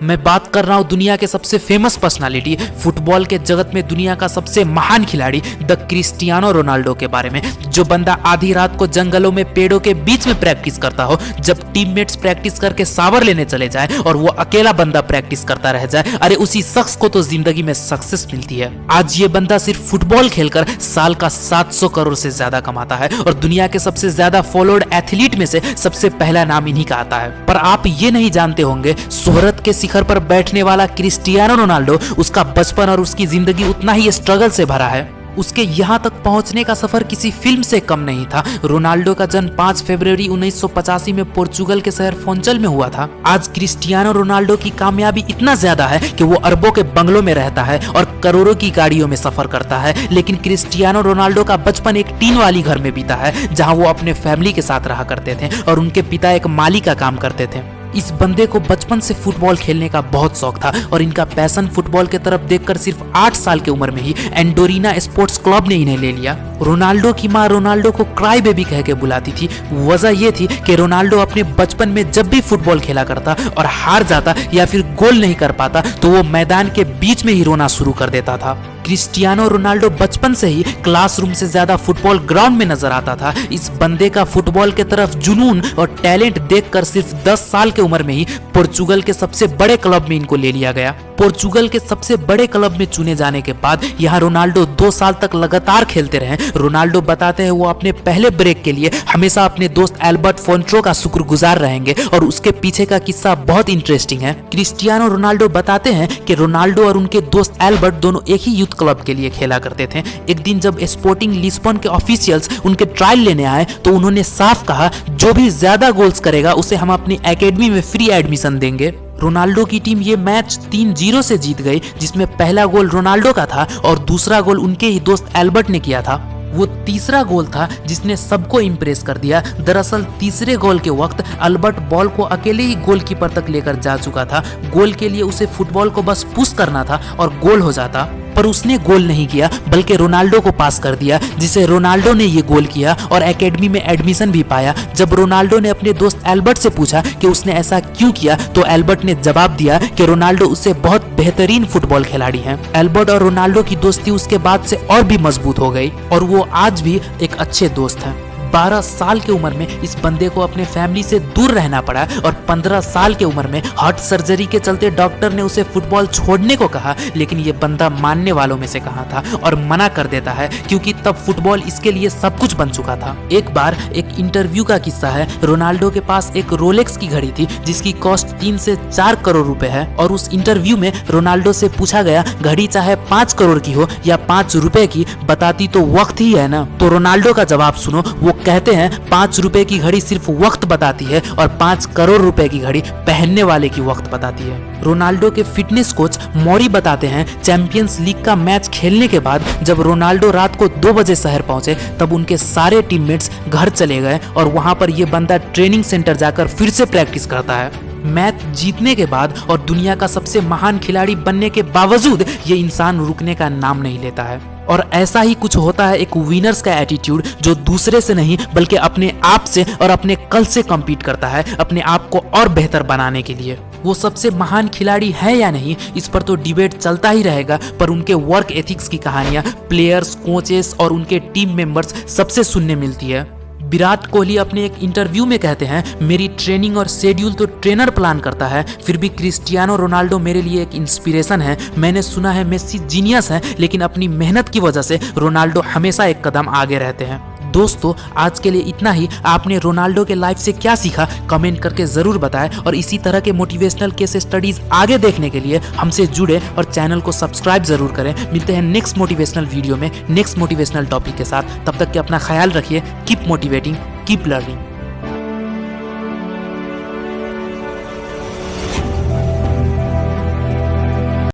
मैं बात कर रहा हूँ दुनिया के सबसे फेमस पर्सनालिटी, फुटबॉल के जगत में दुनिया का सबसे महान खिलाड़ी द क्रिस्टियानो रोनाल्डो के बारे में। जो बंदा आधी रात को जंगलों में पेड़ों के बीच में प्रैक्टिस करता हो, जब टीममेट्स प्रैक्टिस करके शावर लेने चले जाए और वो अकेला बंदा प्रैक्टिस करता रह जाए, अरे उसी शख्स को तो जिंदगी में सक्सेस मिलती है। आज ये बंदा सिर्फ फुटबॉल खेलकर साल का 700 करोड़ से ज्यादा कमाता है और दुनिया के सबसे ज्यादा फॉलोड एथलीट में से सबसे पहला नाम इन्हीं का आता है। पर आप ये नहीं जानते होंगे, शोहरत के शिखर पर बैठने वाला क्रिस्टियानो रोनाल्डो, उसका बचपन और उसकी जिंदगी उतना ही स्ट्रगल से भरा है। उसके यहाँ तक पहुंचने का सफर किसी फिल्म से कम नहीं था। रोनाल्डो का जन्म 5 फरवरी 1985 में पोर्चुगल के शहर फोंचल में हुआ था। आज क्रिस्टियानो रोनाल्डो की कामयाबी इतना ज्यादा है कि वो अरबों के बंगलों में रहता है और करोड़ों की गाड़ियों में सफर करता है। लेकिन क्रिस्टियानो रोनाल्डो का बचपन एक टीन वाली घर में बीता है, जहाँ वो अपने फैमिली के साथ रहा करते थे और उनके पिता एक माली का काम करते थे। इस बंदे को बचपन से फुटबॉल खेलने का बहुत शौक था और इनका पैशन फुटबॉल के तरफ देखकर सिर्फ 8 साल की उम्र में ही एंडोरिना स्पोर्ट्स क्लब ने इन्हें ले लिया। रोनाल्डो की मां रोनाल्डो को क्राई बेबी कह के बुलाती थी। वजह यह थी कि रोनाल्डो अपने बचपन में जब भी फुटबॉल खेला करता और हार जाता या फिर गोल नहीं कर पाता तो वो मैदान के बीच में ही रोना शुरू कर देता था। क्रिस्टियानो रोनाल्डो बचपन से ही क्लासरूम से ज्यादा फुटबॉल ग्राउंड में नजर आता था। इस बंदे का फुटबॉल के तरफ जुनून और टैलेंट देखकर सिर्फ 10 साल की उम्र में ही पोर्चुगल के सबसे बड़े क्लब में इनको ले लिया गया। पोर्चुगल के सबसे बड़े क्लब में चुने जाने के बाद यहाँ रोनाल्डो 2 साल तक लगातार खेलते रहे। रोनाल्डो बताते हैं वो अपने पहले ब्रेक के लिए हमेशा अपने दोस्त एल्बर्ट फोंट्रो का शुक्रगुजार रहेंगे और उसके पीछे का किस्सा बहुत इंटरेस्टिंग है। क्रिस्टियानो रोनाल्डो बताते हैं कि रोनाल्डो और उनके दोस्त एल्बर्ट दोनों एक ही यूथ क्लब के लिए खेला करते थे। एक दिन जब स्पोर्टिंग लिस्बन के ऑफिशियल्स उनके ट्रायल लेने आए तो उन्होंने साफ कहा, जो भी ज्यादा गोल्स करेगा उसे हम अपनी एकेडमी में फ्री एडमिशन देंगे। रोनाल्डो की टीम ये मैच 3-0 से जीत गई, जिसमें पहला गोल रोनाल्डो का था और दूसरा गोल उनके ही दोस्त एल्बर्ट ने किया था। वो तीसरा गोल था जिसने सबको इम्प्रेस कर दिया। दरअसल तीसरे गोल के वक्त एल्बर्ट बॉल को अकेले ही गोलकीपर तक लेकर जा चुका था। गोल के लिए उसे फुटबॉल को बस पुश करना था और गोल हो जाता, पर उसने गोल नहीं किया बल्कि रोनाल्डो को पास कर दिया, जिसे रोनाल्डो ने ये गोल किया और एकेडमी में एडमिशन भी पाया। जब रोनाल्डो ने अपने दोस्त एल्बर्ट से पूछा कि उसने ऐसा क्यों किया तो एल्बर्ट ने जवाब दिया कि रोनाल्डो उससे बहुत बेहतरीन फुटबॉल खिलाड़ी हैं। एल्बर्ट और रोनाल्डो की दोस्ती उसके बाद से और भी मजबूत हो गई और वो आज भी एक अच्छे दोस्त हैं। 12 साल की उम्र में इस बंदे को अपने फैमिली से दूर रहना पड़ा और 15 साल की उम्र में हार्ट सर्जरी के चलते डॉक्टर ने उसे फुटबॉल छोड़ने को कहा, लेकिन ये बंदा मानने वालों में से कहा था और मना कर देता है क्योंकि तब फुटबॉल इसके लिए सब कुछ बन चुका था। एक बार एक इंटरव्यू का किस्सा है, रोनाल्डो के पास एक रोलेक्स की घड़ी थी जिसकी कॉस्ट 3 से 4 करोड़ रुपए है और उस इंटरव्यू में रोनाल्डो से पूछा गया, घड़ी चाहे 5 करोड़ की हो या 5 रुपए की, बताती तो वक्त ही है ना। तो रोनाल्डो का जवाब सुनो, वो कहते हैं 5 रुपए की घड़ी सिर्फ वक्त बताती है और 5 करोड़ रुपए की घड़ी पहनने वाले की वक्त बताती है। रोनाल्डो के फिटनेस कोच मौरी बताते हैं, चैंपियंस लीग का मैच खेलने के बाद जब रोनाल्डो रात को 2 बजे शहर पहुंचे तब उनके सारे टीममेट्स घर चले गए और वहां पर यह बंदा ट्रेनिंग सेंटर जाकर फिर से प्रैक्टिस करता है। मैच जीतने के बाद और दुनिया का सबसे महान खिलाड़ी बनने के बावजूद ये इंसान रुकने का नाम नहीं लेता है। और ऐसा ही कुछ होता है एक विनर्स का एटीट्यूड, जो दूसरे से नहीं बल्कि अपने आप से और अपने कल से कम्पीट करता है, अपने आप को और बेहतर बनाने के लिए। वो सबसे महान खिलाड़ी है या नहीं, इस पर तो डिबेट चलता ही रहेगा, पर उनके वर्क एथिक्स की कहानियां प्लेयर्स, कोचेस और उनके टीम मेंबर्स सबसे सुनने मिलती है। विराट कोहली अपने एक इंटरव्यू में कहते हैं, मेरी ट्रेनिंग और शेड्यूल तो ट्रेनर प्लान करता है, फिर भी क्रिस्टियानो रोनाल्डो मेरे लिए एक इंस्पिरेशन है। मैंने सुना है मेसी जीनियस है, लेकिन अपनी मेहनत की वजह से रोनाल्डो हमेशा एक कदम आगे रहते हैं। दोस्तों, आज के लिए इतना ही। आपने रोनाल्डो के लाइफ से क्या सीखा कमेंट करके जरूर बताएं और इसी तरह के मोटिवेशनल केस स्टडीज आगे देखने के लिए हमसे जुड़े और चैनल को सब्सक्राइब जरूर करें। मिलते हैं नेक्स्ट मोटिवेशनल वीडियो में नेक्स्ट मोटिवेशनल टॉपिक के साथ। तब तक के अपना ख्याल रखिए। Keep motivating, keep learning.